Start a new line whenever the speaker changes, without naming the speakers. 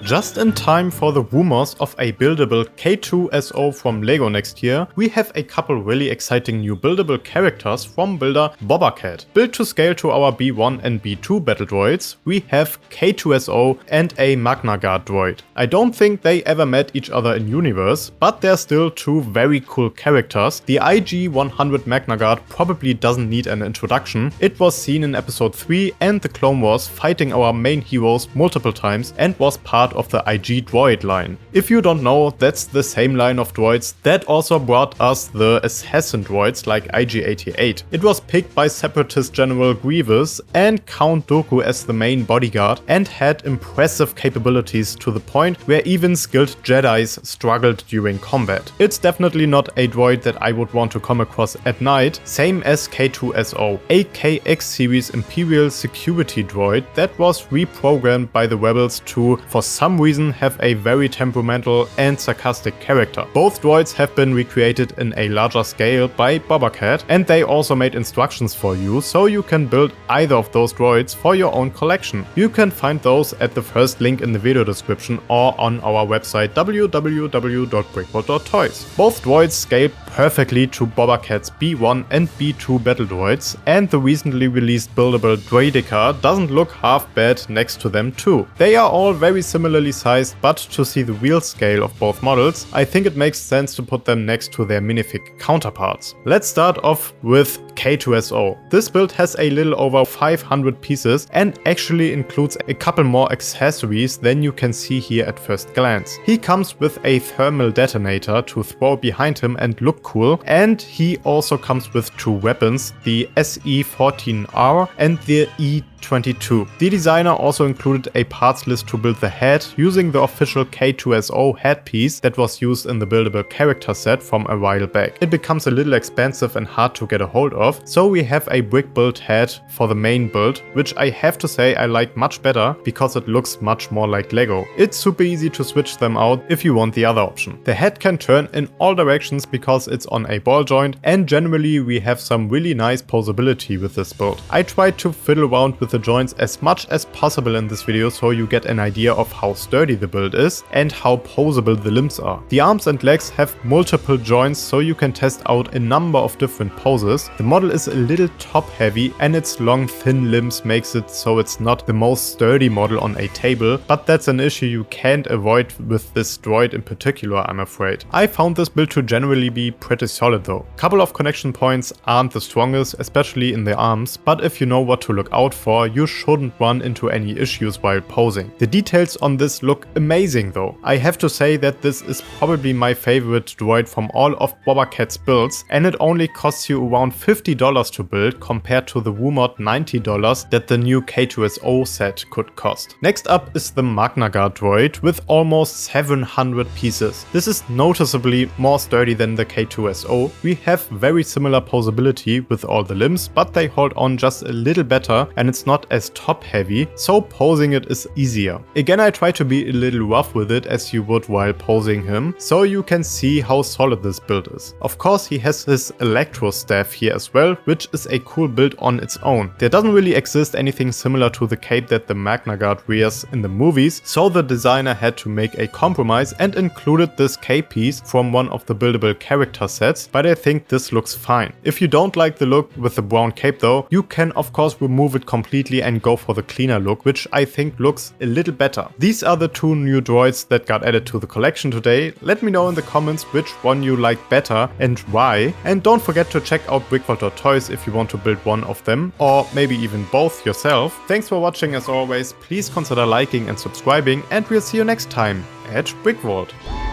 Just in time for the rumors of a buildable K-2SO from LEGO next year, we have a couple really exciting new buildable characters from builder Bobacat. Built to scale to our B1 and B2 battle droids, we have K-2SO and a MagnaGuard droid. I don't think they ever met each other in universe, but they're still two very cool characters. The IG-100 MagnaGuard probably doesn't need an introduction. It was seen in episode 3 and the Clone Wars fighting our main heroes multiple times and was part of the IG droid line. If you don't know, that's the same line of droids that also brought us the assassin droids like IG-88. It was picked by Separatist General Grievous and Count Dooku as the main bodyguard and had impressive capabilities to the point where even skilled Jedis struggled during combat. It's definitely not a droid that I would want to come across at night, same as K-2SO, a KX series Imperial security droid that was reprogrammed by the rebels to, for some reason, have a very temperamental and sarcastic character. Both droids have been recreated in a larger scale by Bobacat, and they also made instructions for you, so you can build either of those droids for your own collection. You can find those at the first link in the video description or on our website www.brickvault.toys. Both droids scale perfectly to Bobacat's B1 and B2 battle droids, and the recently released buildable Droidica doesn't look half bad next to them too. They are all very similarly sized, but to see the real scale of both models, I think it makes sense to put them next to their minifig counterparts. Let's start off with K-2SO. This build has a little over 500 pieces and actually includes a couple more accessories than you can see here at first glance. He comes with a thermal detonator to throw behind him and look cool, and he also comes with two weapons, the SE-14R and the E-22. The designer also included a parts list to build the head using the official K-2SO headpiece that was used in the buildable character set from a while back. It becomes a little expensive and hard to get a hold of, so we have a brick built head for the main build, which I have to say I like much better because it looks much more like Lego. It's super easy to switch them out if you want the other option. The head can turn in all directions because it's on a ball joint, and generally we have some really nice posability with this build. I tried to fiddle around with the joints as much as possible in this video so you get an idea of how sturdy the build is and how posable the limbs are. The arms and legs have multiple joints so you can test out a number of different poses. The model is a little top heavy and its long thin limbs makes it so it's not the most sturdy model on a table, but that's an issue you can't avoid with this droid in particular, I'm afraid. I found this build to generally be pretty solid though. Couple of connection points aren't the strongest, especially in the arms, but if you know what to look out for, you shouldn't run into any issues while posing. The details on this look amazing though. I have to say that this is probably my favorite droid from all of Bobacat's builds, and it only costs you around $50 to build compared to the rumored $90 that the new K-2SO set could cost. Next up is the MagnaGuard droid with almost 700 pieces. This is noticeably more sturdy than the K-2SO. We have very similar posability with all the limbs, but they hold on just a little better and it's not as top heavy, so posing it is easier. Again, I try to be a little rough with it as you would while posing him, so you can see how solid this build is. Of course, he has his electrostaff here as well, which is a cool build on its own. There doesn't really exist anything similar to the cape that the MagnaGuard wears in the movies, so the designer had to make a compromise and included this cape piece from one of the buildable character sets, but I think this looks fine. If you don't like the look with the brown cape though, you can of course remove it completely and go for the cleaner look, which I think looks a little better. These are the two new droids that got added to the collection today. Let me know in the comments which one you like better and why, and don't forget to check out BrickVault.toys if you want to build one of them, or maybe even both yourself. Thanks for watching as always, please consider liking and subscribing, and we'll see you next time at BrickVault.